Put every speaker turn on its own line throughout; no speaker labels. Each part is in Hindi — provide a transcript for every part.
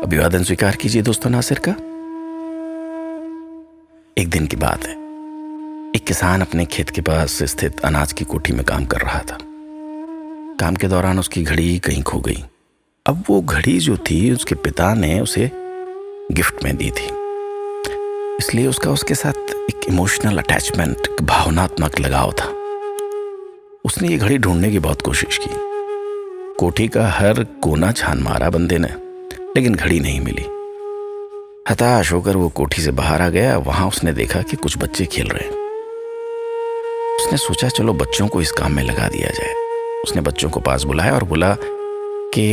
अभिवादन स्वीकार कीजिए दोस्तों नासिर का। एक दिन की बात है, एक किसान अपने खेत के पास स्थित अनाज की कोठी में काम कर रहा था। काम के दौरान उसकी घड़ी कहीं खो गई। अब वो घड़ी जो थी उसके पिता ने उसे गिफ्ट में दी थी, इसलिए उसके साथ एक इमोशनल अटैचमेंट, भावनात्मक लगाव था। उसने ये घड़ी ढूंढने की बहुत कोशिश की। कोठी का हर कोना छान मारा बंदे ने, लेकिन घड़ी नहीं मिली। हताश होकर वो कोठी से बाहर आ गया। वहां उसने देखा कि कुछ बच्चे खेल रहे हैं। उसने सोचा चलो बच्चों को इस काम में लगा दिया जाए। उसने बच्चों को पास बुलाया और बोला कि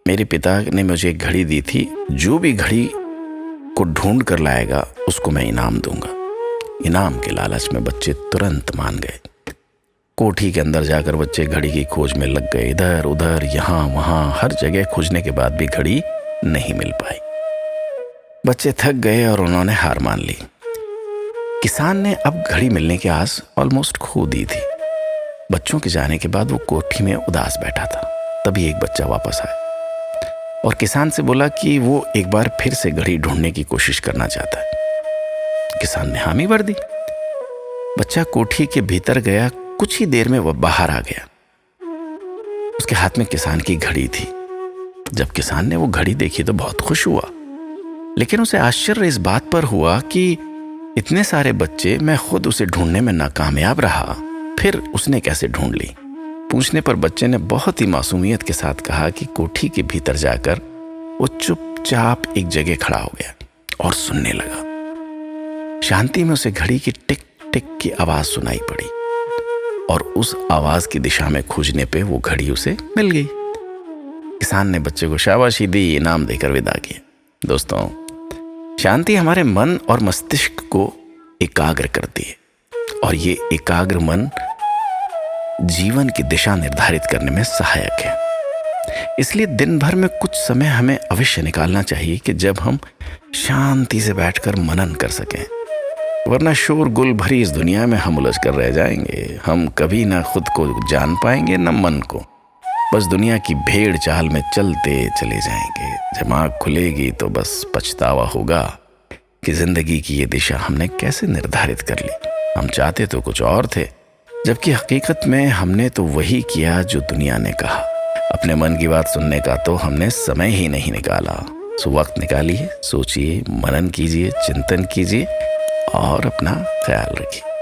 मेरे पिता ने मुझे एक घड़ी दी थी, जो भी घड़ी को ढूंढ कर लाएगा उसको मैं इनाम दूंगा। इनाम के लालच में बच्चे तुरंत मान गए। कोठी के अंदर जाकर बच्चे घड़ी की खोज में लग गए। इधर उधर यहाँ वहाँ हर जगह खोजने के बाद भी घड़ी नहीं मिल पाई। बच्चे थक गए और उन्होंने हार मान ली। किसान ने अब घड़ी मिलने की आस ऑलमोस्ट खो दी थी। बच्चों के जाने के बाद वो कोठी में उदास बैठा था। तभी एक बच्चा वापस आया और किसान से बोला कि वो एक बार फिर से घड़ी ढूंढने की कोशिश करना चाहता है। किसान ने हामी भर दी। बच्चा कोठी के भीतर गया। कुछ ही देर में वह बाहर आ गया। उसके हाथ में किसान की घड़ी थी। जब किसान ने वो घड़ी देखी तो बहुत खुश हुआ, लेकिन उसे आश्चर्य इस बात पर हुआ कि इतने सारे बच्चे, मैं खुद उसे ढूंढने में नाकामयाब रहा, फिर उसने कैसे ढूंढ ली। पूछने पर बच्चे ने बहुत ही मासूमियत के साथ कहा कि कोठी के भीतर जाकर वो चुपचाप एक जगह खड़ा हो गया और सुनने लगा। शांति में उसे घड़ी की टिक टिक की आवाज सुनाई पड़ी और उस आवाज की दिशा में खोजने पे वो घड़ी उसे मिल गई। किसान ने बच्चे को शाबाशी दी, इनाम देकर विदा किया। दोस्तों, शांति हमारे मन और मस्तिष्क को एकाग्र करती है और ये एकाग्र मन जीवन की दिशा निर्धारित करने में सहायक है। इसलिए दिन भर में कुछ समय हमें अवश्य निकालना चाहिए कि जब हम शांति से बैठकर मनन कर सकें, वरना शोरगुल भरी इस दुनिया में हम उलझ कर रह जाएंगे। हम कभी ना खुद को जान पाएंगे न मन को, बस दुनिया की भेड़ चाल में चलते चले जाएंगे। जब आँख खुलेगी तो बस पछतावा होगा कि जिंदगी की ये दिशा हमने कैसे निर्धारित कर ली। हम चाहते तो कुछ और थे, जबकि हकीकत में हमने तो वही किया जो दुनिया ने कहा। अपने मन की बात सुनने का तो हमने समय ही नहीं निकाला। सो वक्त निकालिए, सोचिए, मनन कीजिए, चिंतन कीजिए और अपना ख्याल रखिए।